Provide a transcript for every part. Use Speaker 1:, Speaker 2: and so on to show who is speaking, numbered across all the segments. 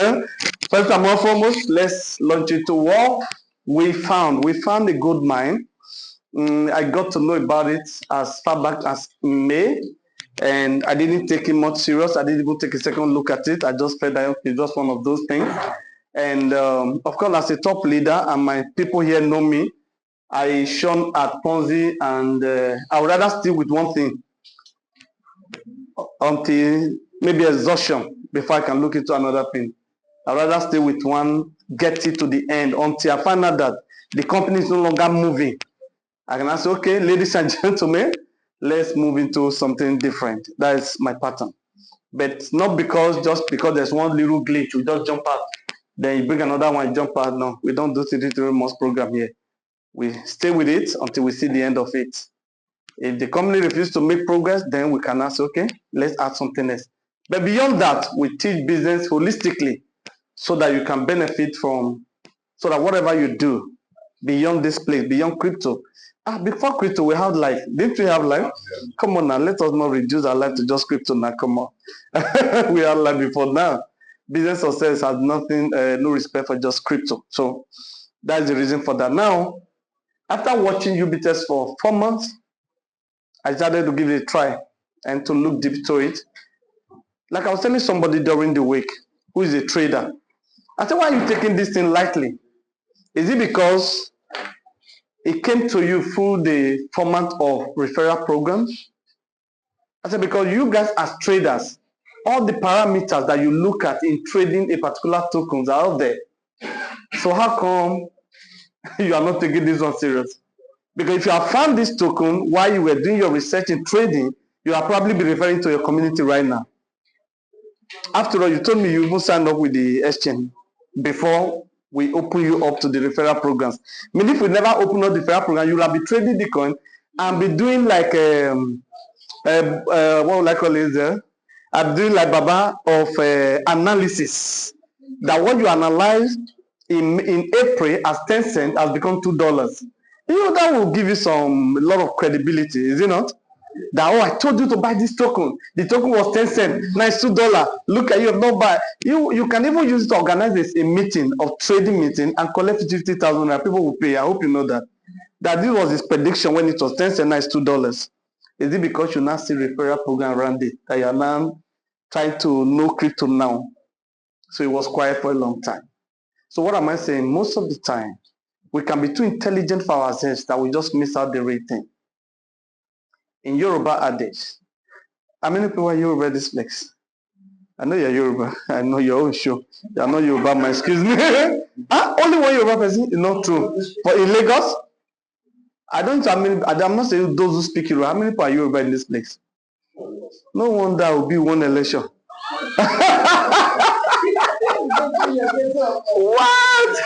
Speaker 1: First and foremost, let's launch into war. We found a gold mine. I got to know about it as far back as May, and I didn't take it much serious. I didn't even take a second look at it. I just felt that okay, it's just one of those things. And of course, as a top leader, and my people here know me, I shun at Ponzi, and I would rather stick with one thing until maybe exhaustion before I can look into another thing. I'd rather stay with one, get it to the end until I find out that the company is no longer moving. I can say, okay, ladies and gentlemen, let's move into something different. That is my pattern. But not because just because there's one little glitch, we just jump out. Then you bring another one, you jump out. No, we don't do 3 months program here. We stay with it until we see the end of it. If the company refuses to make progress, then we can ask, okay, let's add something else. But beyond that, we teach business holistically so that you can benefit from, so that whatever you do beyond this place, beyond crypto. Before crypto, we have life. Didn't we have life? Come on now, let us not reduce our life to just crypto now. Come on. We had life before now. Business success has nothing, no respect for just crypto. So that's the reason for that. Now, after watching Ubitex for 4 months, I started to give it a try and to look deep to it. Like I was telling somebody during the week who is a trader, I said, why are you taking this thing lightly? Is it because it came to you through the format of referral programs? I said, because you guys as traders, all the parameters that you look at in trading a particular tokens are out there. So how come you are not taking this one serious? Because if you have found this token while you were doing your research in trading, you are probably be referring to your community right now. After all, you told me you even signed up with the exchange before we open you up to the referral programs. I mean, if we never open up the referral program, you will be trading the coin and be doing like what would I call it? I'm doing like Baba of analysis. That what you analyzed in April as 10 cents has become $2. You know that will give you a lot of credibility, is it not? That I told you to buy this token. The token was 10 cents. Now it's $2. Look at you have not buy. You can even use it to organize a meeting of trading meeting and collect 50,000. People will pay. I hope you know that. That this was his prediction when it was 10 cents. Now it's $2. Is it because you now see referral program around it that you are now trying to know crypto now? So it was quiet for a long time. So what am I saying? Most of the time, we can be too intelligent for ourselves that we just miss out the real thing. In Yoruba adage, how many people are Yoruba this place? I know you're Yoruba. I know your own show. You're not Yoruba, man. Excuse me. Only one Yoruba person is not true. For in Lagos, I'm not saying those who speak Yoruba. How many people are Yoruba in this place? No wonder there will be one election. What?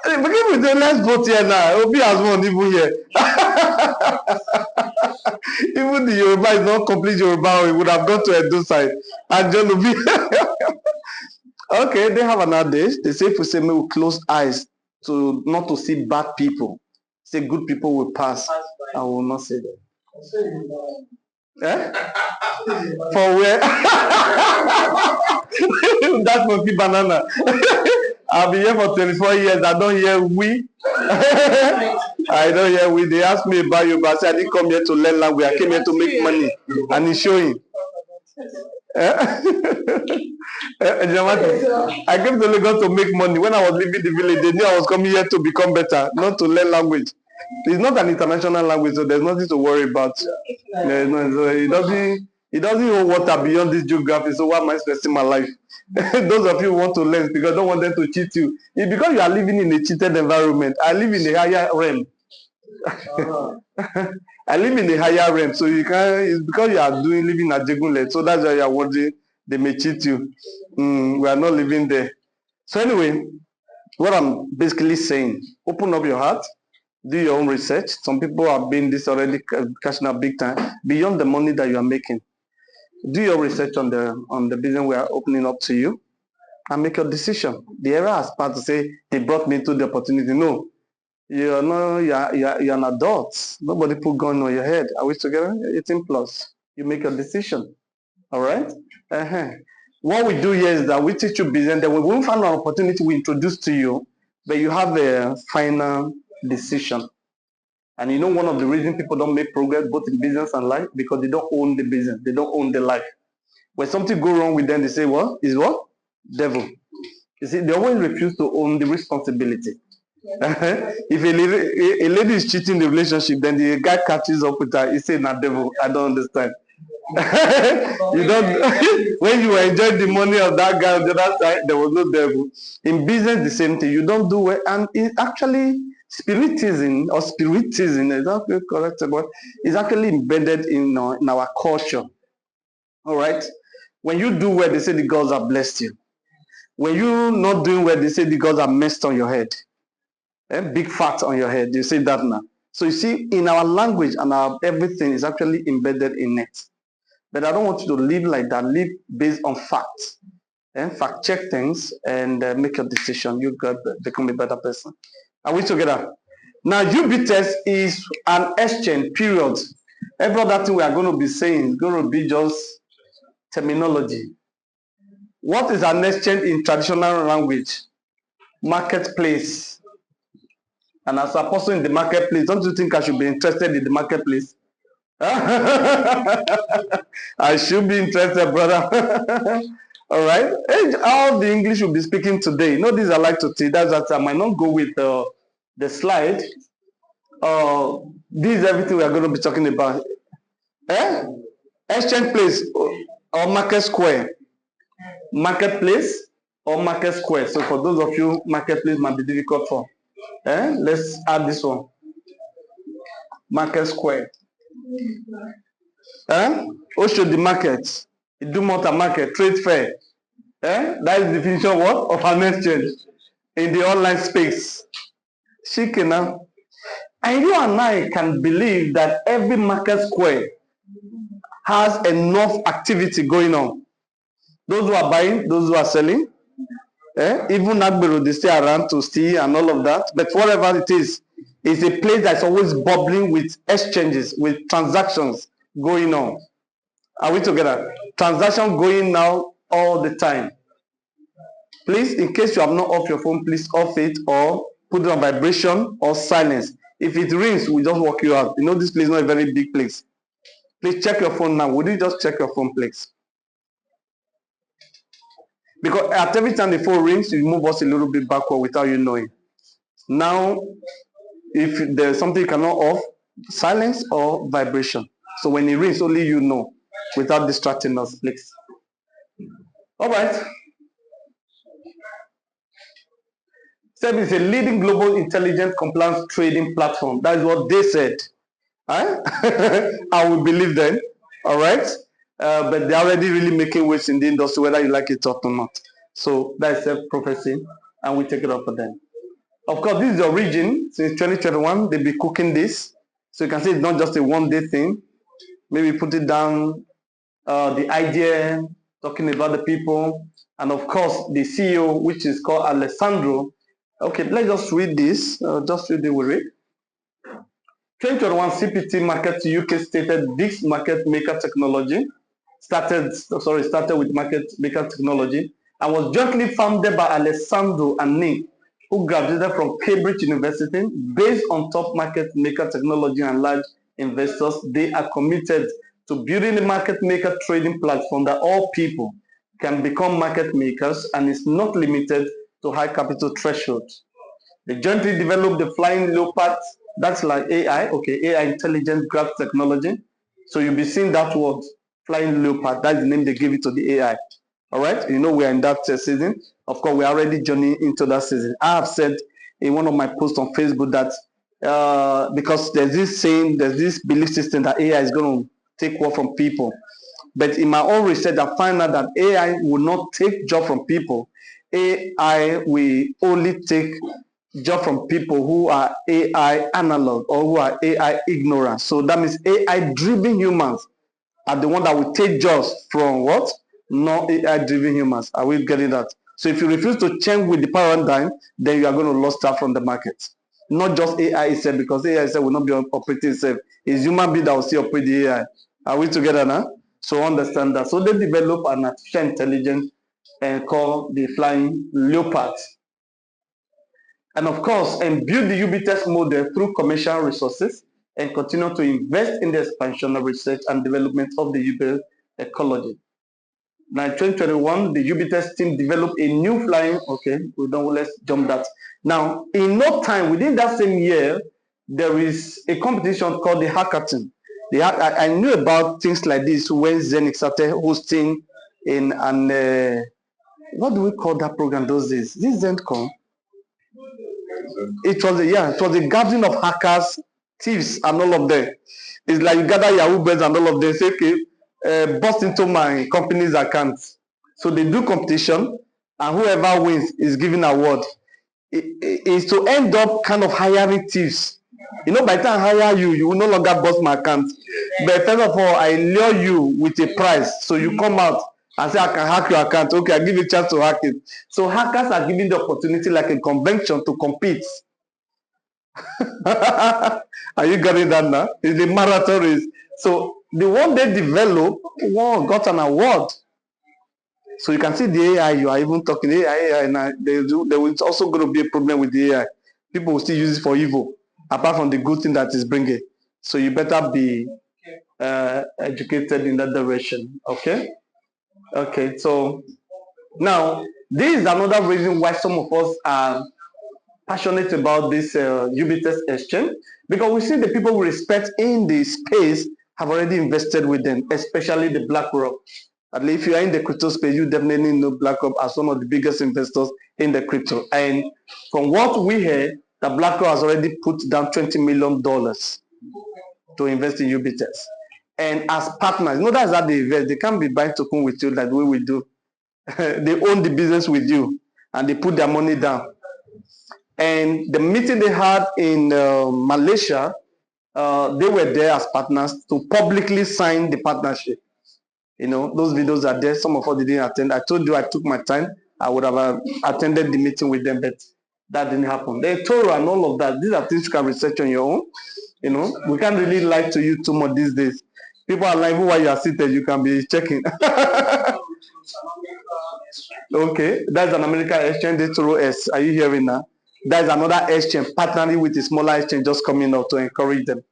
Speaker 1: Begin with the let's vote here now. Obi has won even here. Even the Yoruba is not complete Yoruba. We would have gone to Edo side. And John Obi. Okay, they have an adage. They say if we say we close eyes to not to see bad people, say good people will pass. I will not say that. Eh? For where? That's monkey banana. I've been here for 24 years. I don't hear we. I don't hear we. They asked me about you, but I said I didn't come here to learn language. I came here to make money. And it's showing. I came to Lagos to make money. When I was leaving the village, they knew I was coming here to become better, not to learn language. It's not an international language, so there's nothing to worry about. So it doesn't hold water beyond this geography. So why am I stressing my life? Those of you who want to learn because I don't want them to cheat you. It's because you are living in a cheated environment. I live in a higher realm. I live in a higher realm, so you can. It's because you are living at Jegunle, so that's why you are wondering they may cheat you. We are not living there. So anyway, what I'm basically saying: open up your heart, do your own research. Some people are being this already cashing out big time beyond the money that you are making. Do your research on the business we are opening up to you, and make your decision. The era has passed to say they brought me to the opportunity. No. You're an adult. Nobody put gun on your head. Are we together? 18 plus. You make a decision. All right? What we do here is that we teach you business, then when we find an opportunity, we introduce to you, but you have a final decision. And you know, one of the reasons people don't make progress both in business and life, because they don't own the business, they don't own the life. When something go wrong with them, they say, "What is what? Devil." You see, they always refuse to own the responsibility. If a lady is cheating the relationship, then the guy catches up with her. He say, "Nah, devil, I don't understand." You don't. When you enjoy the money of that guy on the other side, there was no devil. In business, the same thing. You don't do well, and it actually spiritism or spiritism is not correct, but it's actually embedded in our culture. All right. When you do well, they say the gods have blessed you. When you're not doing well, they say the gods are messed on your head. Big fat on your head. You say that now. So you see, in our language and our everything is actually embedded in it. But I don't want you to live like that. Live based on facts. And fact check things and make a decision. You got become a better person. Are we together? Now, Ubitex is an exchange, period. Every other thing we are going to be saying is going to be just terminology. What is an exchange in traditional language? Marketplace. And as a person in the marketplace, don't you think I should be interested in the marketplace? I should be interested, brother. All right. All the English will be speaking today. You know, these I like to teach. That's that I might not go with the slide. This is everything we are going to be talking about. Exchange place or market square. Marketplace or market square. So for those of you, marketplace might be difficult for. Let's add this one. Market square. Also the market. Idumota market, trade fair. That is the definition what? Of an exchange in the online space. Shikina. And you and I can believe that every market square has enough activity going on. Those who are buying, those who are selling, even Nagbero, they stay around to see and all of that. But whatever it is a place that's always bubbling with exchanges, with transactions going on. Are we together? Transactions going now all the time. Please, in case you have not off your phone, please off it or put it on vibration or silence. If it rings, we just walk you out. You know, this place is not a very big place. Please check your phone now. Would you just check your phone, please? Because at every time the phone rings, you move us a little bit backward without you knowing. Now, if there's something you cannot off, silence or vibration. So when it rings, only you know, without distracting us, please. All right. SEB is a leading global intelligent compliance trading platform. That is what they said. I will believe them. All right. But they're already really making waves in the industry, whether you like it or not. So that is self-prophecy, and we take it up for them. Of course, this is the origin. Since 2021, they've been cooking this. So you can see it's not just a one-day thing. Maybe put it down, the idea, talking about the people, and of course, the CEO, which is called Alessandro. Okay, let's just read this. Just read it, we read. 2021 CPT Market UK stated this market maker technology started with market maker technology and was jointly founded by Alessandro and Nick, who graduated from Cambridge University. Based on top market maker technology and large investors, they are committed to building a market maker trading platform that all people can become market makers and is not limited to high capital thresholds. They jointly developed the Flying Leopard. That's like AI, okay, AI intelligent graph technology. So you'll be seeing that word, Flying Leopard. That's the name they give it to the AI. All right, you know we're in that season. Of course, we're already journeying into that season. I have said in one of my posts on Facebook that because there's this saying, there's this belief system that AI is going to take work from people. But in my own research, I find out that AI will not take job from people. AI will only take job from people who are AI analog or who are AI ignorant. So that means AI-driven humans are the one that will take jobs from what? Non AI-driven humans. Are we getting that? So if you refuse to change with the paradigm, then you are going to lose out from the market. Not just AI itself, because AI itself will not be operating itself. It's human being that will still operate the AI. Are we together now? So understand that. So they develop an artificial intelligence called the flying leopard. And of course, and build the Ubitex model through commercial resources and continue to invest in the expansion of research and development of the Ubitex ecology. Now, in 2021, the Ubitex team developed a new flying. Okay, let's jump that. Now, in no time, within that same year, there is a competition called the hackathon. I knew about things like this when Zenix started hosting in an what do we call that program those days? This ZenCon. It was a gathering of hackers, thieves, and all of them. It's like you gather Yahoo boys and all of them say, okay, bust into my company's account. So they do competition, and whoever wins is given award. It is to end up kind of hiring thieves. You know, by the time I hire you, you will no longer bust my account. But first of all, I lure you with a price. So you come out and say, I can hack your account. Okay, I give you a chance to hack it. So hackers are given the opportunity like a convention to compete. Are you getting that now? It's a marathon race. So the one they developed, got an award. So you can see the AI, you are even talking AI now. There will also going to be a problem with the AI. People will still use it for evil, apart from the good thing that is bringing. So you better be educated in that direction. Okay? Okay, so now this is another reason why some of us are passionate about this Ubitex exchange, because we see the people we respect in the space have already invested with them, especially the BlackRock. At least if you are in the crypto space, you definitely know BlackRock as one of the biggest investors in the crypto. And from what we hear, that BlackRock has already put down $20 million to invest in Ubitex. And as partners, you know that's how they invest. They can't be buying token with you like the way we do. They own the business with you, and they put their money down. And the meeting they had in Malaysia, they were there as partners to publicly sign the partnership. You know, those videos are there. Some of us didn't attend. I told you I took my time. I would have attended the meeting with them, but that didn't happen. They told and all of that. These are things you can research on your own. You know, we can't really lie to you too much these days. People are lying while you are seated. You can be checking. Okay, that's an American exchange. They throw S. Are you hearing now? That's another exchange partnering with a smaller exchange just coming up to encourage them.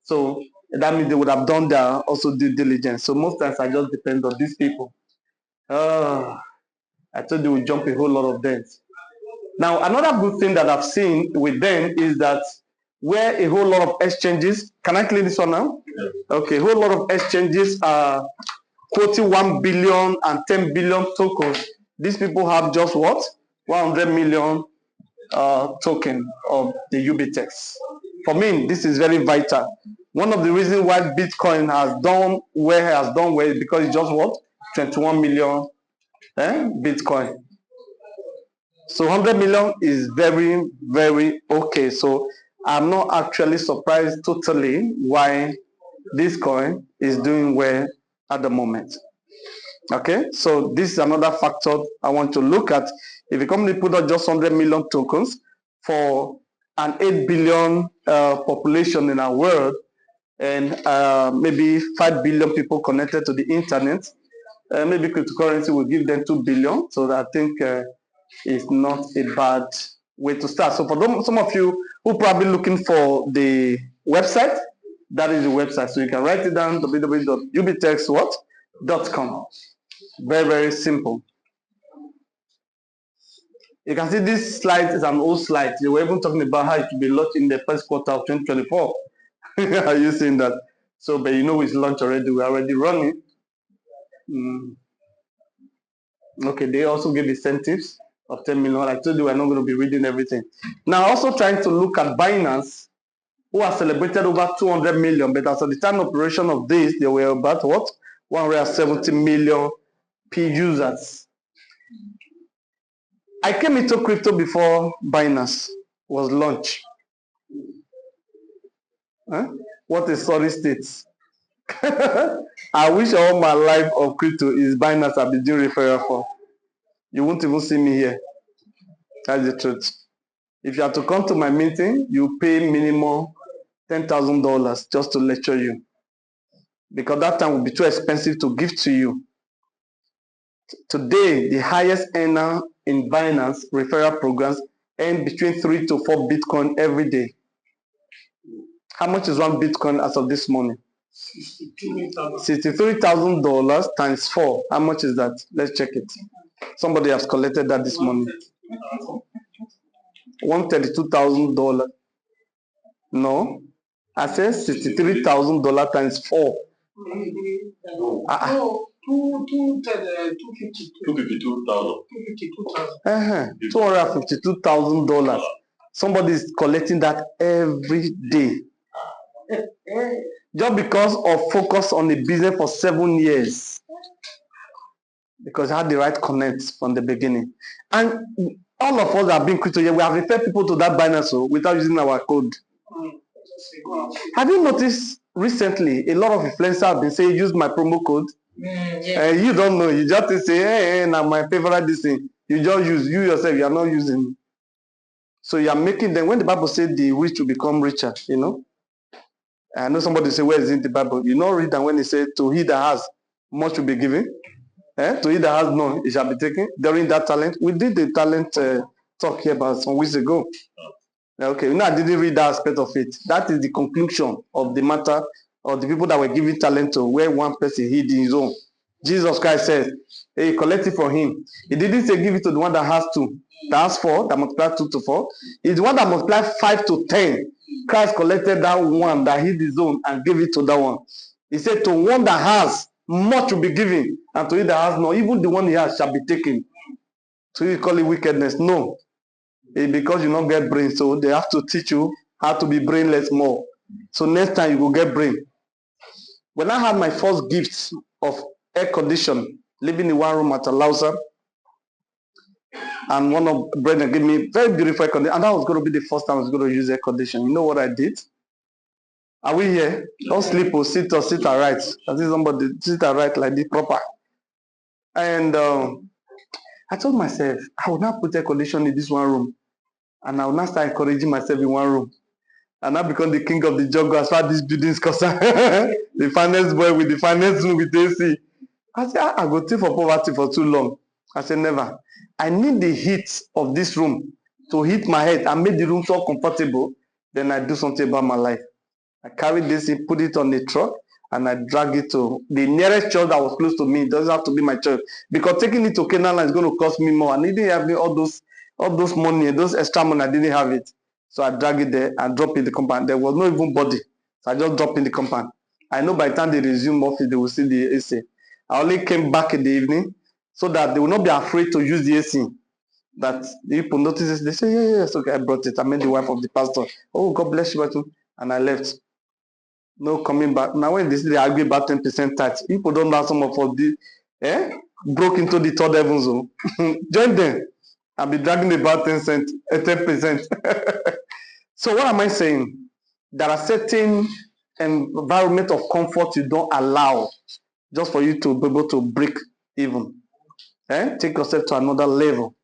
Speaker 1: So that means they would have done their also due diligence. So most times I just depend on these people. I told you we jump a whole lot of them. Now another good thing that I've seen with them is that where a whole lot of exchanges, can I clear this one now? Okay, a whole lot of exchanges are quoting 1 billion and 10 billion tokens. These people have just what? 100 million token of the Ubitex. For me, this is very vital. One of the reasons why Bitcoin has done well is because it's just what? 21 million Bitcoin. So 100 million is very, very okay. So I'm not actually surprised totally why this coin is doing well at the moment. Okay, so this is another factor I want to look at. If a company put out just 100 million tokens for an 8 billion population in our world, and maybe 5 billion people connected to the internet, maybe cryptocurrency will give them 2 billion. So I think it's not a bad way to start. So for some of you who probably looking for the website, that is the website. So you can write it down, www.ubitexwhat.com. Very, very simple. You can see this slide is an old slide. They were even talking about how it will be launched in the first quarter of 2024. Are you seeing that? So, but you know it's launched already. We're already running. Okay, they also give incentives of 10 million. I told you we're not going to be reading everything. Now, also trying to look at Binance, who has celebrated over 200 million, but as at the time of operation of this, they were about what? 170 million P users. I came into crypto before Binance was launched. Huh? What a sorry state. I wish all my life of crypto is Binance I've been doing referral for. You won't even see me here. That's the truth. If you have to come to my meeting, you pay minimum $10,000 just to lecture you. because that time will be too expensive to give to you. Today, the highest earner in Binance referral programs earn between 3 to 4 Bitcoin every day. How much is one Bitcoin as of this morning? $63,000 times 4. How much is that? Let's check it. Somebody has collected that this morning. $132,000. No. I said $63,000 times 4. 252,000. Somebody is collecting that every day. Just because of focus on the business for 7 years. Because I had the right connect from the beginning. And all of us that have been crypto here, we have referred people to that Binance without using our code. Have you noticed recently a lot of influencers have been saying use my promo code? You don't know, you just say, hey, now my favorite this thing. You just use, you yourself, you are not using. So you are making them, when the Bible said the rich will become richer, you know. I know somebody say, where is it in the Bible? You know, read that when it said, to he that has, much will be given. To he that has none, it shall be taken. During that talent, we did the talent talk here about some weeks ago. Okay, you know, I didn't read that aspect of it. That is the conclusion of the matter of the people that were giving talent to, where one person hid in his own. Jesus Christ says, hey, collect it from him. He didn't say give it to the one that has 2, that has 4, that multiplied 2 to 4. It's the one that multiplied 5 to 10. Christ collected that one that hid his own and gave it to that one. He said, to one that has, much will be given, and to he that has not, even the one he has shall be taken. So you call it wickedness? No. It's because you don't get brain, so they have to teach you how to be brainless more. So next time you will get brain. When I had my first gift of air condition, living in one room at Alausa, and one of the brethren gave me very beautiful air condition, and that was going to be the first time I was going to use air condition. You know what I did? Are we here? Don't sleep or sit and right. I see somebody sit and right like this proper. And I told myself, I will not put air condition in this one room. And I will not start encouraging myself in one room. And I become the king of the jungle as far as this building is concerned. The finance boy with the finance room with AC. I said, I go take for poverty for too long. I said, never. I need the heat of this room to heat my head and make the room so comfortable. Then I do something about my life. I carried this, put it on the truck, and I drag it to the nearest church that was close to me. It doesn't have to be my church. Because taking it to Canaan is going to cost me more. And I didn't have all those money, those extra money, I didn't have it. So I drag it there and drop in the compound. There was no even body. So I just dropped in the compound. I know by the time they resume office, they will see the AC. I only came back in the evening so that they will not be afraid to use the AC. That the people notice, they say, yes, okay, I brought it. I met the wife of the pastor. Oh, God bless you. And I left. No coming back. Now when they argue about 10% tax, people don't know some of us broke into the third heavens. Join them. I'll be dragging about 10%. So what am I saying? There are certain environment of comfort you don't allow just for you to be able to break even. Take yourself to another level.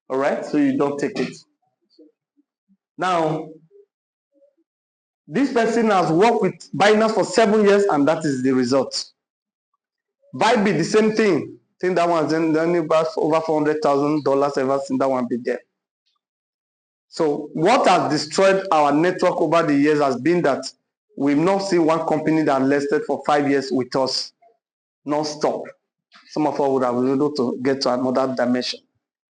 Speaker 1: All right? So you don't take it. Now, this person has worked with Binance for 7 years, and that is the result. Bybit, the same thing. I think that one's only about over $400,000 ever since that one be there. So what has destroyed our network over the years has been that we've not seen one company that lasted for 5 years with us, non-stop. Some of us would have been able to get to another dimension.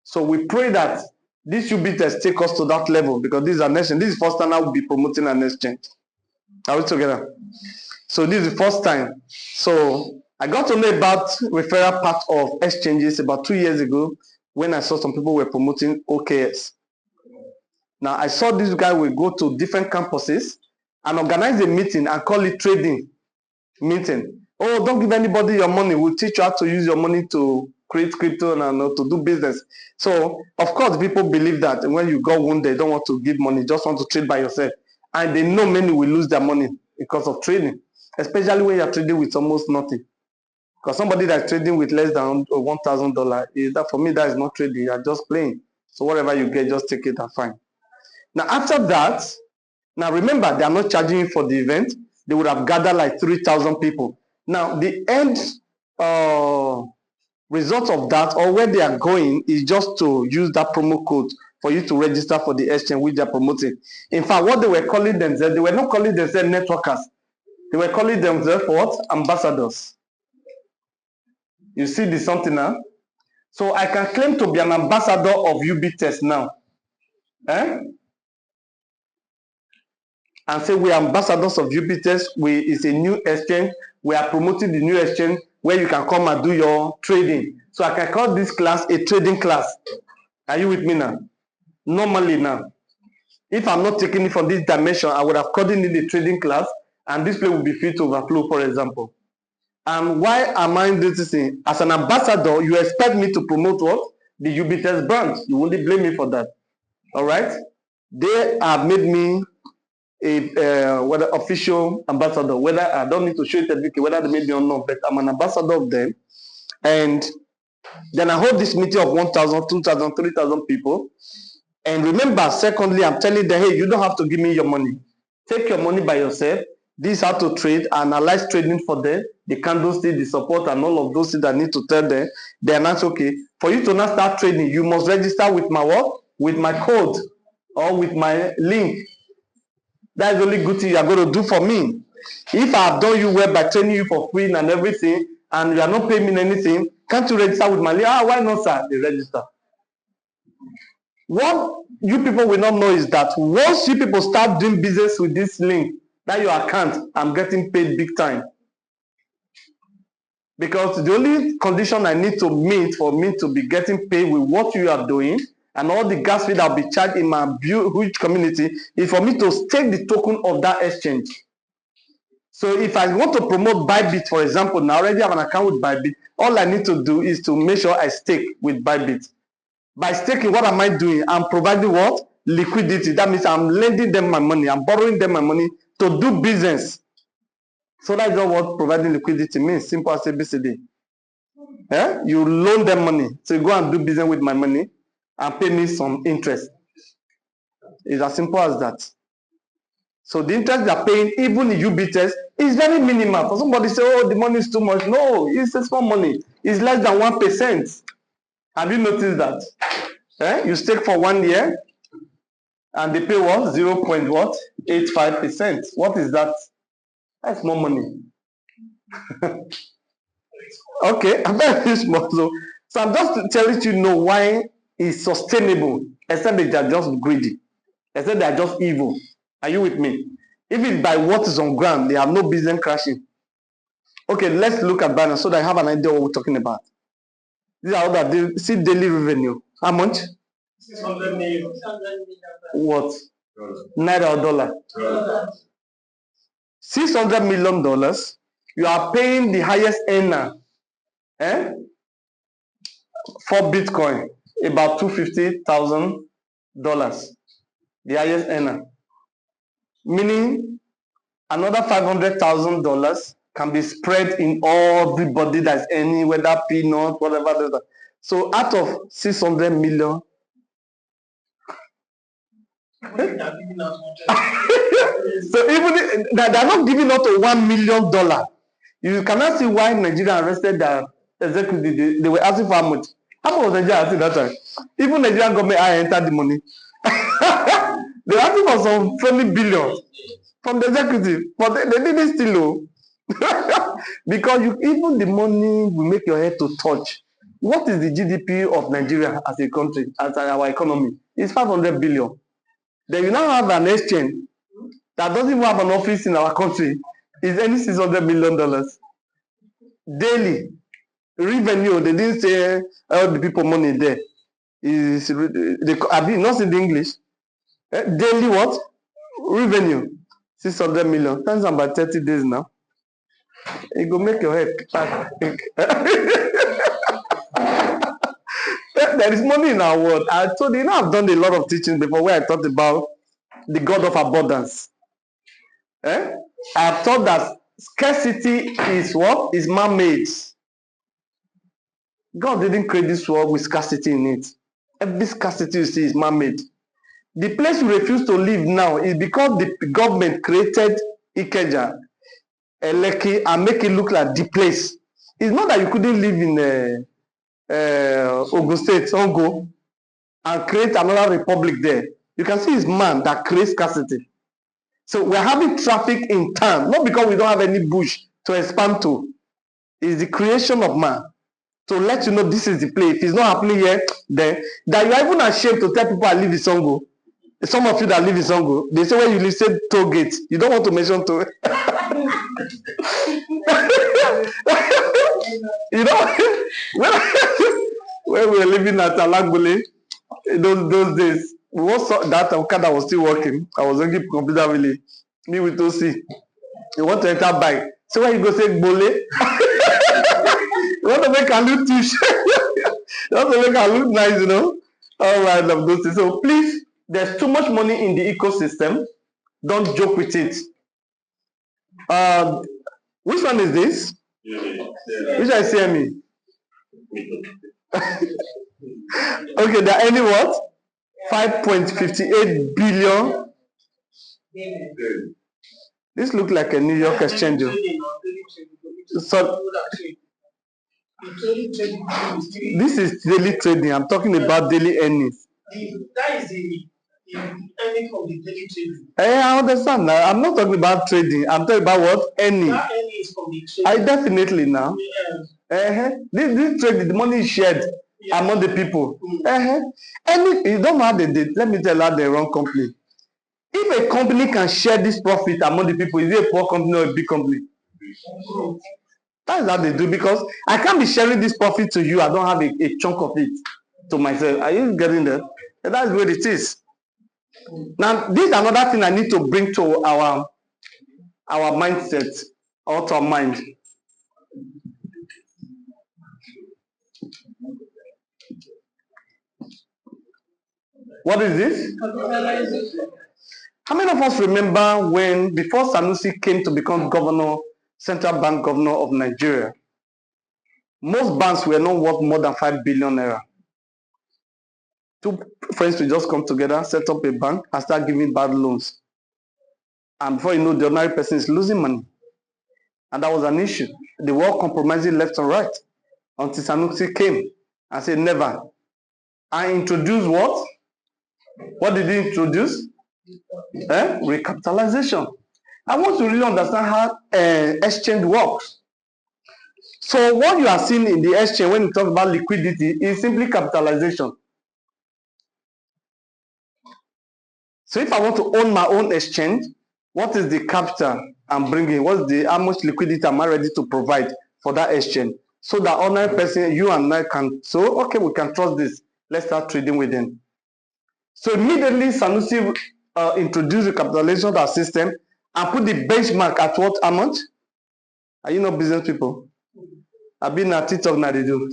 Speaker 1: So we pray that this Ubitex take us to that level, because this is an exchange. This is the first time I will be promoting an exchange. Are we together? So this is the first time. So I got to know about referral part of exchanges about 2 years ago when I saw some people were promoting OKS. Now I saw this guy will go to different campuses and organize a meeting and call it trading meeting. Oh, don't give anybody your money. We'll teach you how to use your money to create crypto and to do business. So of course people believe that when you go one day, they don't want to give money, just want to trade by yourself. And they know many will lose their money because of trading, especially when you're trading with almost nothing. Because somebody that's trading with less than $1,000, that for me, that is not trading. You're just playing. So whatever you get, just take it and fine. Now after that, now remember, they are not charging you for the event. They would have gathered like 3,000 people. Now, the end result of that, or where they are going, is just to use that promo code for you to register for the exchange which they are promoting. In fact, what they were calling themselves, they were not calling themselves networkers. They were calling themselves what? Ambassadors. You see this something now? So I can claim to be an ambassador of Ubitex now. Eh? And say we are ambassadors of Ubitex. It's a new exchange. We are promoting the new exchange where you can come and do your trading. So I can call this class a trading class. Are you with me now? Normally now, if I'm not taking it from this dimension, I would have called it a trading class, and this place will be filled to overflow, for example. And why am I doing this thing? As an ambassador, you expect me to promote what? The Ubitex brand. You won't blame me for that. All right? They have made me a whether official ambassador, whether I don't need to show certificate, whether they made me or not, but I'm an ambassador of them. And then I hold this meeting of 1,000, 2,000, 3,000 people. And remember, secondly, I'm telling them, hey, you don't have to give me your money. Take your money by yourself. This is how to trade, analyze trading for them, the candlestick, the support, and all of those things I need to tell them. They're not okay. For you to not start trading, you must register with my what? With my code or with my link. That's the only good thing you are going to do for me. If I have done you well by training you for free and everything, and you are not paying me anything, can't you register with my link? Ah, why not, sir? They register. What you people will not know is that once you people start doing business with this link, that your account, I'm getting paid big time. Because the only condition I need to meet for me to be getting paid with what you are doing and all the gas fee that will be charged in my huge community is for me to stake the token of that exchange. So if I want to promote Bybit, for example, now I already have an account with Bybit, all I need to do is to make sure I stake with Bybit. By staking, what am I doing? I'm providing what? Liquidity. That means I'm lending them my money. I'm borrowing them my money to do business. So that's not what providing liquidity means. Simple as ABCD. Yeah? You loan them money. So you go and do business with my money and pay me some interest. It's as simple as that. So the interest they're paying, even in Ubitex, is very minimal. For somebody to say, oh, the money is too much. No, it's a small money. It's less than 1%. Have you noticed that? You stake for 1 year and they pay what? 0.85%. What is that? That's more money. Okay, I'm very small. So I'm just telling you know why it's sustainable, except they are just greedy, except they are just evil. Are you with me? If it's by what is on ground, they have no business crashing. Okay, let's look at Binance so that I have an idea what we're talking about. These are all that they see daily revenue. How much?
Speaker 2: 600 million.
Speaker 1: What? Naira or dollar? $600 million. You are paying the highest earner for Bitcoin, about $250,000. The highest earner. Meaning another $500,000 can be spread in everybody that's any, whether peanut, whatever. So out of 600 million,
Speaker 2: So
Speaker 1: even they're not giving out to $1 million. You cannot see why Nigeria arrested their executive. They were asking for how much. How much was Nigeria asking that time? Even Nigerian government I entered the money. They were asking for some 20 billion from the executive, but they didn't steal low. Because even the money will make your head to touch. What is the GDP of Nigeria as a country, as our economy? It's 500 billion. Then you now have an exchange that doesn't even have an office in our country. It's only $600 million. Daily revenue, they didn't say all the people money there. Is have you not seen the English? Daily what? Revenue. 600 million. Times about 30 days now. It go make your head back. There is money in our world. I told you, I've done a lot of teaching before where I talked about the God of abundance. I've thought that scarcity is what? Is man-made. God didn't create this world with scarcity in it. Every scarcity you see is man-made. The place you refuse to live now is because the government created Ikeja, Eleki, and make it look like the place. It's not that you couldn't live in Ogun State, Ongo, and create another republic there. You can see it's man that creates scarcity. So we're having traffic in town, not because we don't have any bush to expand to. It's the creation of man. To let you know this is the place. If it's not happening here, then that you are even ashamed to tell people I live in Songo. Some of you that live in Songo, they say when you live, say toll gate. You don't want to mention toll. You know, when we were living at Alagbole, those days, we was that Okada was still working. I was working computer village. Me with OC. You want to enter bike. So when you go say Bole, you want to make a look too. You want to make a look nice, you know. All right, love those things. So please, there's too much money in the ecosystem. Don't joke with it. Which one is this? Which I see me? Okay, there are any what? 5.58 billion. This looks like a New York exchange. So, this is daily trading. I'm talking about daily earnings.
Speaker 2: That is the earning from the daily trading.
Speaker 1: I understand now. I'm not talking about trading. I'm talking about what? Earning.
Speaker 2: That earning is from the trading.
Speaker 1: I definitely now. This trading, the money is shared among the people. Any, you don't know how they did. Let me tell you how they run company. If a company can share this profit among the people, is it a poor company or a big company? That is how they do, because I can't be sharing this profit to you. I don't have a chunk of it to myself. Are you getting there? And that's what it is. Now, this is another thing I need to bring to our mindset, or to our mind. What is this? How many of us remember when, before Sanusi came to become governor, central bank governor of Nigeria, most banks were not worth more than 5 billion naira. Two friends will just come together, set up a bank, and start giving bad loans. And before you know, the ordinary person is losing money. And that was an issue. They were all compromising left and right until Sanusi came and said, never. I introduced what? What did he introduce? Recapitalization. I want to really understand how exchange works. So what you are seeing in the exchange when you talk about liquidity is simply capitalization. So if I want to own my own exchange, what is the capital I'm bringing? How much liquidity am I ready to provide for that exchange? So that ordinary person, you and I can, so okay, we can trust this. Let's start trading with them. So immediately Sanusi introduced the capitalization of our system and put the benchmark at what amount? Are you not business people? I've been at TikTok now, they do.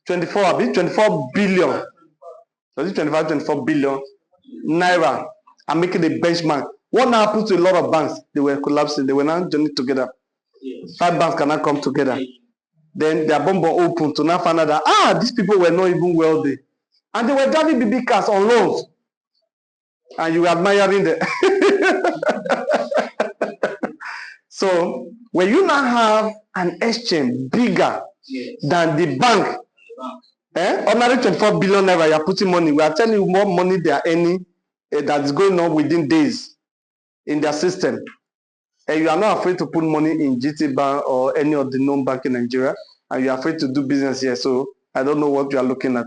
Speaker 1: 24 billion. Was it 24 billion naira? I'm making the benchmark. What now happens to a lot of banks? They were collapsing. They were not joining together. 5 banks cannot come together. Then their bomb open to now find out that, these people were not even wealthy. And they were driving BB cars on loans. And you were admiring them. So, when you now have an exchange bigger than the bank, ordinary 24 billion naira, you are putting money. We are telling you more money they are earning that is going on within days in their system. And you are not afraid to put money in GT Bank or any of the known bank in Nigeria, and you are afraid to do business here. So, I don't know what you are looking at.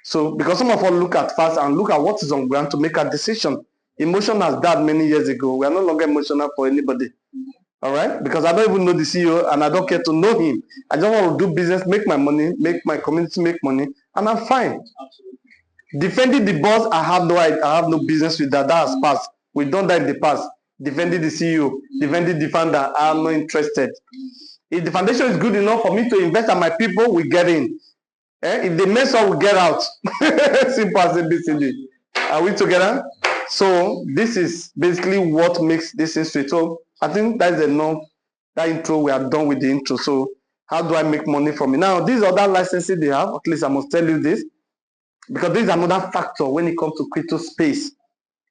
Speaker 1: So, because some of us look at fast and look at what is on ground to make a decision. Emotion has died many years ago. We are no longer emotional for anybody. All right? Because I don't even know the CEO and I don't care to know him. I just want to do business, make my money, make my community make money, and I'm fine. Defending the boss, I have no business with that. That has passed. We've done that in the past. Defending the CEO, defending the founder, I'm not interested. If the foundation is good enough for me to invest and my people, we get in. If they mess up, we get out. Simple as ABCD. Are we together? So this is basically what makes this history. So I think that's enough. That intro, we are done with the intro. So how do I make money from it? Now, these other licenses they have, at least I must tell you this, because this is another factor when it comes to crypto space.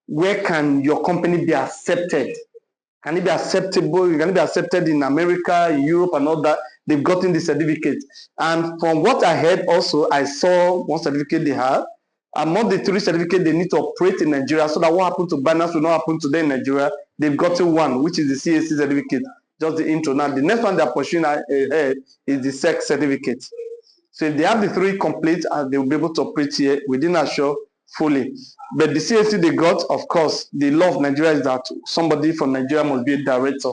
Speaker 1: Where can your company be accepted? Can it be acceptable? Can it be accepted in America, Europe, and all that? They've gotten the certificate. And from what I heard also, I saw one certificate they have. Among the 3 certificates they need to operate in Nigeria, so that what happened to Binance will not happen to them in Nigeria. They've gotten one, which is the CAC certificate. Just the intro. Now, the next one they're pursuing ahead is the SEC certificate. So if they have the 3 complete, they will be able to operate here within Assure fully. But the CAC they got, of course, the law of Nigeria is that somebody from Nigeria must be a director.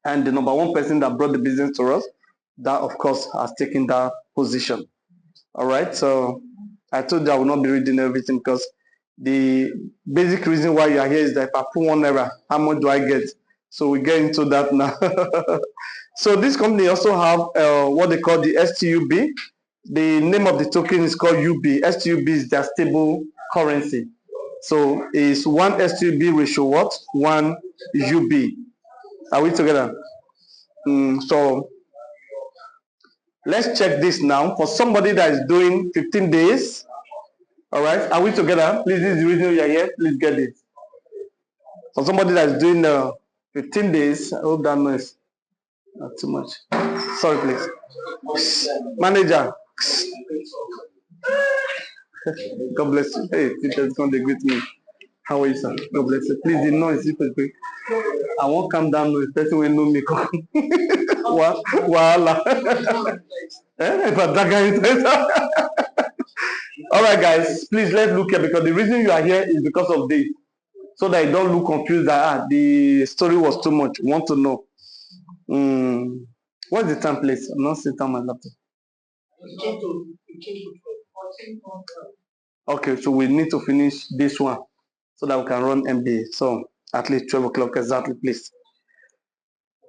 Speaker 1: And the number 1 person that brought the business to us, that of course has taken that position. All right, so I told you I will not be reading everything because the basic reason why you are here is that if I put 1 naira, how much do I get? So we get into that now. So this company also have what they call the STUB. The name of the token is called UB. STUB is their stable currency. So is 1 STUB ratio what? 1 UB. Are we together? So let's check this now. For somebody that is doing 15 days, all right, are we together? Please, this is the reason you are here. Please get it. For somebody that is doing 15 days, I hope that noise not too much. Sorry, please. Manager. God bless you. Hey, teachers, come they greet me. How are you, sir? God bless you. Please, the noise, if it's quick. I won't come down with person will know me. Voila. All right, guys, please let's look here because the reason you are here is because of this. So that you don't look confused that the story was too much. Want to know. What's the time, please? I'm not sitting on my laptop. Okay, so we need to finish this one so that we can run MBA. So at least 12 o'clock exactly, please.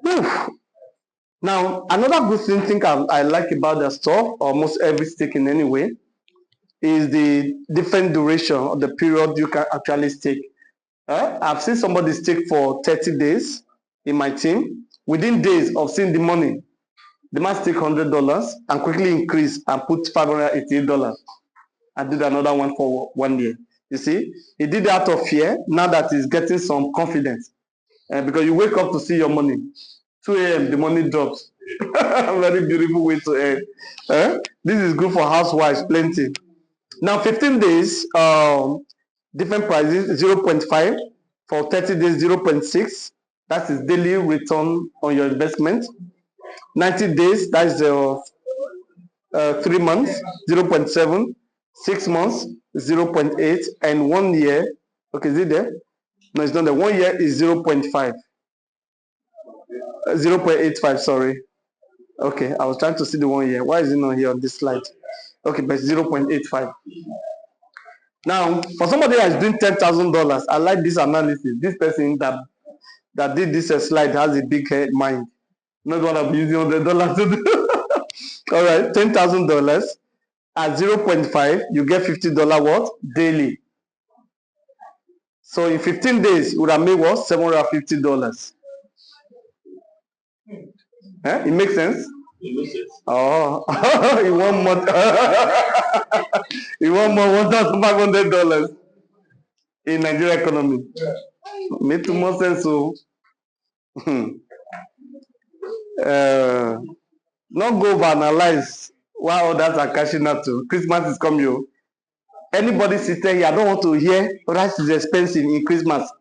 Speaker 1: Whew. Now, another good thing I like about the stuff, almost every stake in any way, is the different duration of the period you can actually stake. I've seen somebody stake for 30 days in my team. Within days of seeing the money, the man stake $100 and quickly increase and put $588. I did another one for 1 year. You see, he did it out of fear. Now that he's getting some confidence, because you wake up to see your money. 2 a.m. the money drops. Very beautiful way to end. This is good for housewives, plenty. Now 15 days, different prices, 0.5 for 30 days, 0.6. That is daily return on your investment. 90 days, that is 3 months, 0.7. 6 months, 0.8, and 1 year. Okay, is it there? No, it's not there. 1 year is 0.5. 0.85, sorry. Okay, I was trying to see the 1 year. Why is it not here on this slide? Okay, but it's 0.85. Now, for somebody that is doing $10,000, I like this analysis. This person that did this slide has a big head mind. Not what I'm using $100 to do. All right, $10,000 at 0.5, you get $50 what? Daily. So in 15 days, you would have made what? $750. It makes sense? It makes sense. Oh, in 1 month. In 1 month, $1,500 in Nigeria economy. Yeah. Made too much sense. So, not go overanalyze why others are cashing out to. Christmas is coming. Anybody sitting here, I don't want to hear rice is expensive in Christmas.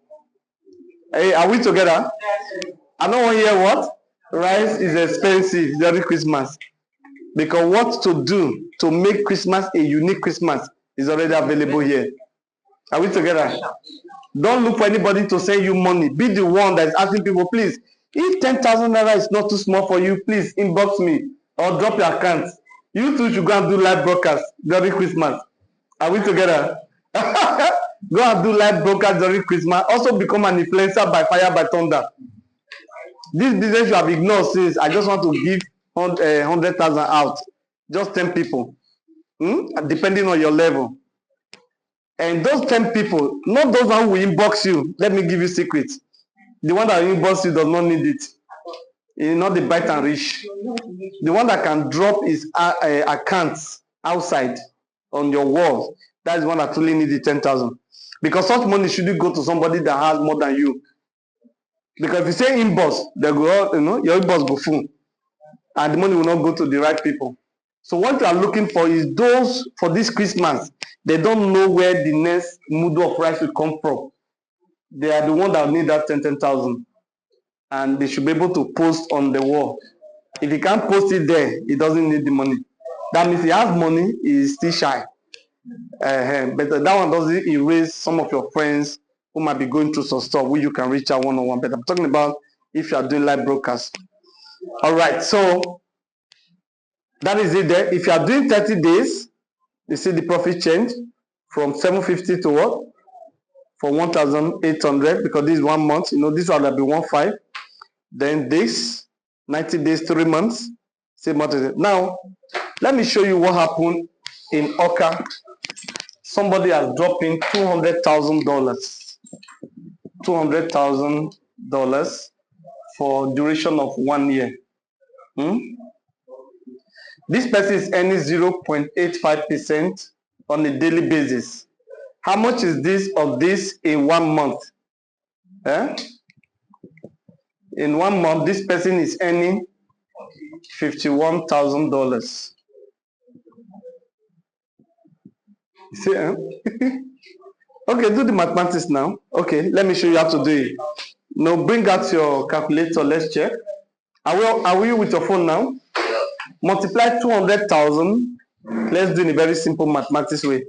Speaker 1: Hey, are we together? I don't want to hear what? Rice is expensive during Christmas. Because what to do to make Christmas a unique Christmas is already available here. Are we together? Don't look for anybody to send you money. Be the one that is asking people, please, if 10,000 naira is not too small for you, please inbox me or drop your account. You too should go and do live broadcast during Christmas. Are we together? Go and do live broadcast during Christmas. Also become an influencer by fire, by thunder. This business you have ignored since I just want to give 100,000 out. Just 10 people. Depending on your level. And those 10 people, not those one who will inbox you. Let me give you secrets. The one that will inbox you does not need it. It's not the bite and reach. The one that can drop his accounts outside on your wall, that is one that truly needs the 10,000. Because such money shouldn't go to somebody that has more than you. Because if you say inbox, they go, your inbox go full, and the money will not go to the right people. So what you are looking for is those for this Christmas. They don't know where the next mudu of rice will come from. They are the one that need that 10,000, and they should be able to post on the wall. If you can't post it there, he doesn't need the money. That means he has money, he is still shy. But that one doesn't erase some of your friends who might be going through some stuff where you can reach out one-on-one. But I'm talking about if you are doing live broadcast. All right, so that is it there. If you are doing 30 days, you see the profit change from 750 to what? For 1,800, because this is 1 month. This one will be 1.5. Then this 90 days, 3 months. Same month. Now, let me show you what happened in Oka. Somebody has dropped in $200,000. $200,000 for duration of 1 year. This person is earning 0.85% on a daily basis. How much is this of this in 1 month? In 1 month, this person is earning $51,000. See, okay, do the mathematics now. Okay, let me show you how to do it. Now, bring out your calculator. Let's check. Are we with your phone now? Multiply 200,000. Let's do it in a very simple mathematics way.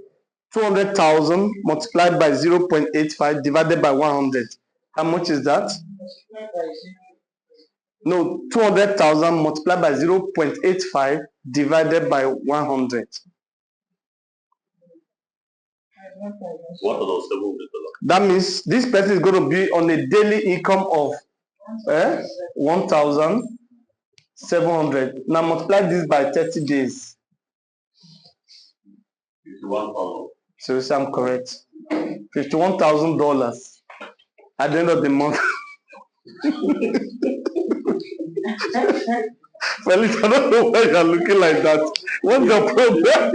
Speaker 1: 200,000 multiplied by 0.85 divided by 100. How much is that? No, 200,000 multiplied by 0.85 divided by 100.
Speaker 3: What are those $700?
Speaker 1: That means this person is going to be on a daily income of 1,700. Now multiply this by 30 days.
Speaker 3: 51,000.
Speaker 1: So I'm correct. $51,000 at the end of the month. Felix, I don't know why you're looking like that. What's your problem?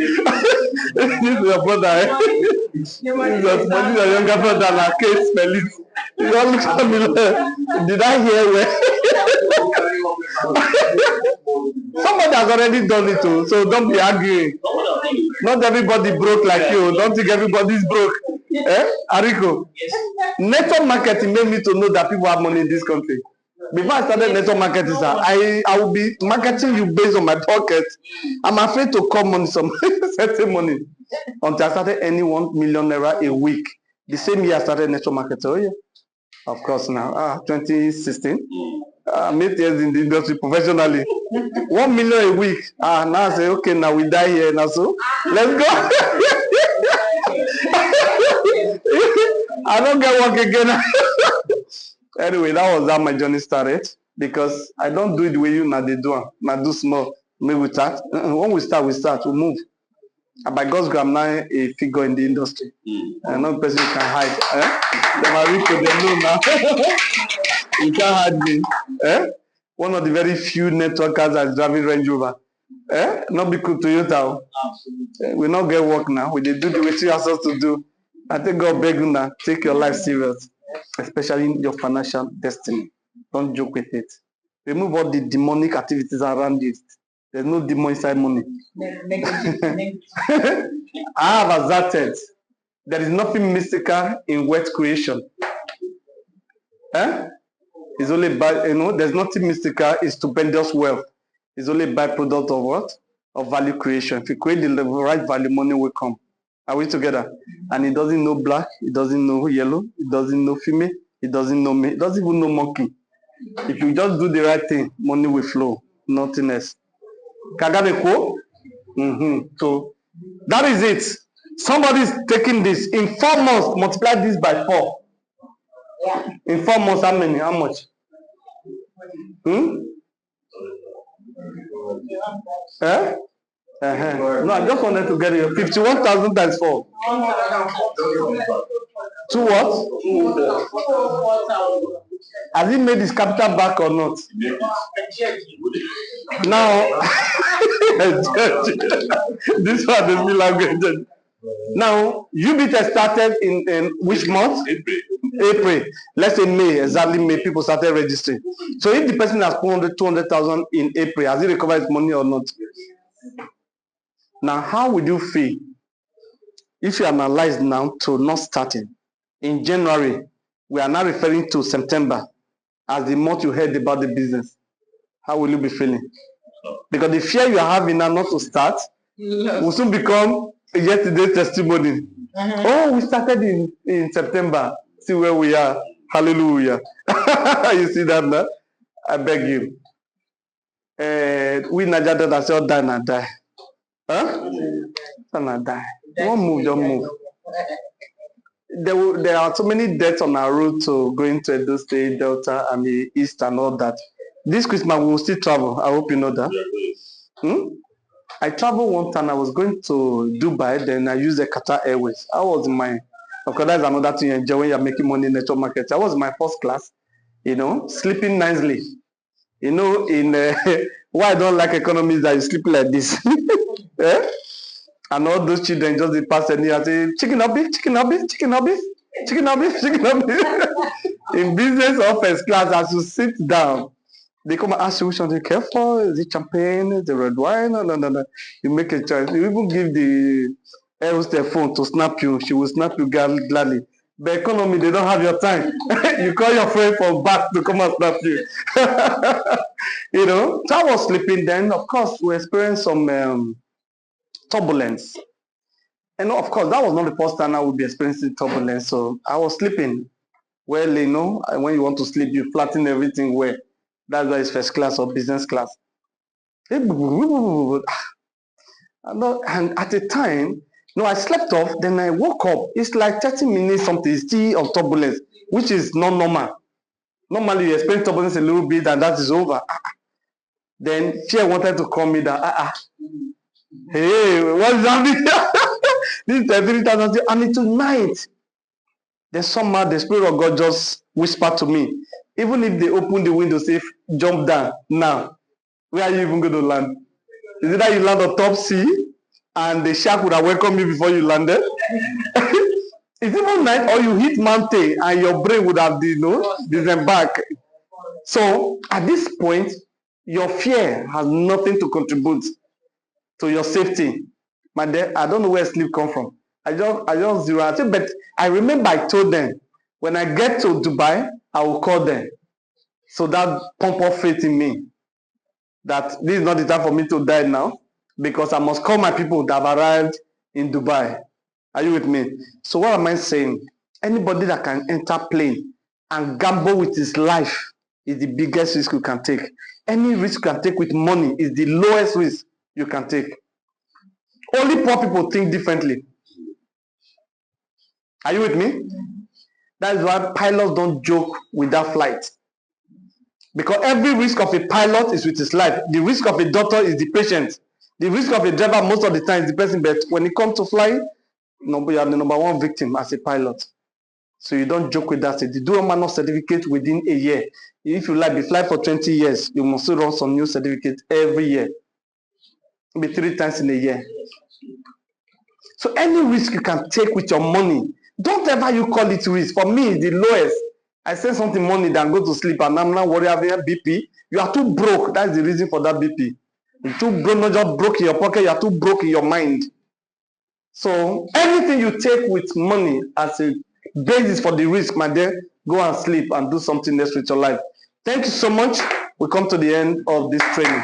Speaker 1: This is your brother. This is your younger brother, like Case Felix. You don't look at me like, did I hear well? Somebody has already done it too, so don't be arguing. Not everybody broke like you. Don't think everybody's broke. Ariko? Network marketing made me to know that people have money in this country. Before I started network marketing, sir, I will be marketing you based on my pocket. I'm afraid to call money, some certain money, until I started earning 1 million naira a week. The same year I started network marketing. Oh yeah, of course now. 2016. I'm 8 years in the industry professionally. 1 million a week. Now I say, okay, now we die here now, so let's go. I don't get work again. Anyway, that was how my journey started, because I don't do it the way you now they do. Now do small. Maybe we start. When we start, we move. And by God's grace, I'm now a figure in the industry. No person can hide. They are rich, they know now. You can't hide me. One of the very few networkers that's driving Range Rover. Not be cool to you now. We not get work now. We do the way you ask us to do. I think God beg you now, take your life serious, especially in your financial destiny. Don't joke with it. Remove all the demonic activities around it. There's no demon inside money. I have asserted there is nothing mystical in wealth creation. It's only there's nothing mystical in stupendous wealth. It's only a byproduct of what? Of value creation. If you create the right value, money will come. Are we together? And it doesn't know black, it doesn't know yellow, it doesn't know female, it doesn't know me, it doesn't even know monkey. If you just do the right thing, money will flow, nothing else. Kagadeko? So that is it. Somebody is taking this. In 4 months, multiply this by 4. Yeah. In 4 months, how many? How much? No, I just wanted to get it. 51,000 times 4. Two what? Has he made his capital back or not? Now, this one is me language. Now, Ubitex started in which month? April. Let's say May, exactly May, people started registering. So if the person has 200,000 in April, has he recovered his money or not? Now, how would you feel if you analyze now to not starting? In January, we are now referring to September as the month you heard about the business. How will you be feeling? Because the fear you are having now not to start will soon become yesterday's testimony. Oh, we started in September. See where we are. Hallelujah. You see that now? I beg you. We Najada that say, die and die. Huh? And die. Don't move, don't move. There are so many deaths on our road to going to Edo State, Delta, and the East and all that. This Christmas we will still travel. I hope you know that. I traveled one time. I was going to Dubai. Then I used the Qatar Airways. I was in my, of course, that's another thing you enjoy when you're making money in the network market. I was in my first class, sleeping nicely. In why I don't like economy is that you sleep like this. Eh? And all those children just they pass and they say, chicken hobby, chicken hobby, chicken hobby, chicken hobby, chicken hobby. In business or first class, as you sit down, they come and ask you which one you care for. Is it champagne? Is it red wine? No. You make a choice. You even give the air hostess phone to snap you. She will snap you gladly. But economy, they don't have your time. You call your friend from back to come and snap you. So I was sleeping then. Of course, we experienced some turbulence. And of course, that was not the first time I would be experiencing turbulence. So I was sleeping. Well, when you want to sleep, you flatten everything well. That's why it's first class or business class. And at the time, I slept off, then I woke up. It's like 30 minutes something, still of turbulence, which is not normal. Normally, you experience turbulence a little bit and that is over. Then fear wanted to call me that, hey, what's happening? This is 3,000, and tonight, then somehow the Spirit of God just whispered to me, even if they open the window, say, jump down now, where are you even going to land? Is it that you land on top sea and the shark would have welcomed you before you landed? It's even night, or you hit mountain and your brain would have disembarked. So at this point, your fear has nothing to contribute to your safety. My dear, I don't know where sleep come from. I just zero out. But I remember I told them, when I get to Dubai, I will call them. So that pump of faith in me, that this is not the time for me to die now, because I must call my people that have arrived in Dubai. Are you with me? So what am I saying? Anybody that can enter plane and gamble with his life is the biggest risk you can take. Any risk you can take with money is the lowest risk you can take. Only poor people think differently. Are you with me? That is why pilots don't joke with that flight. Because every risk of a pilot is with his life. The risk of a doctor is the patient. The risk of a driver most of the time is the person. But when it comes to flying, you are the number one victim as a pilot. So you don't joke with that. You do a manual certificate within a year. If you like, be fly for 20 years, you must run some new certificate every year. Maybe 3 times in a year. So any risk you can take with your money, don't ever you call it risk. For me, it's the lowest. I send something money, then go to sleep, and I'm not worried about BP. You are too broke. That's the reason for that BP. You're too broke, not just broke in your pocket, you are too broke in your mind. So anything you take with money as a basis for the risk, my dear, go and sleep and do something else with your life. Thank you so much. We come to the end of this training.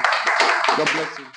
Speaker 1: God bless you.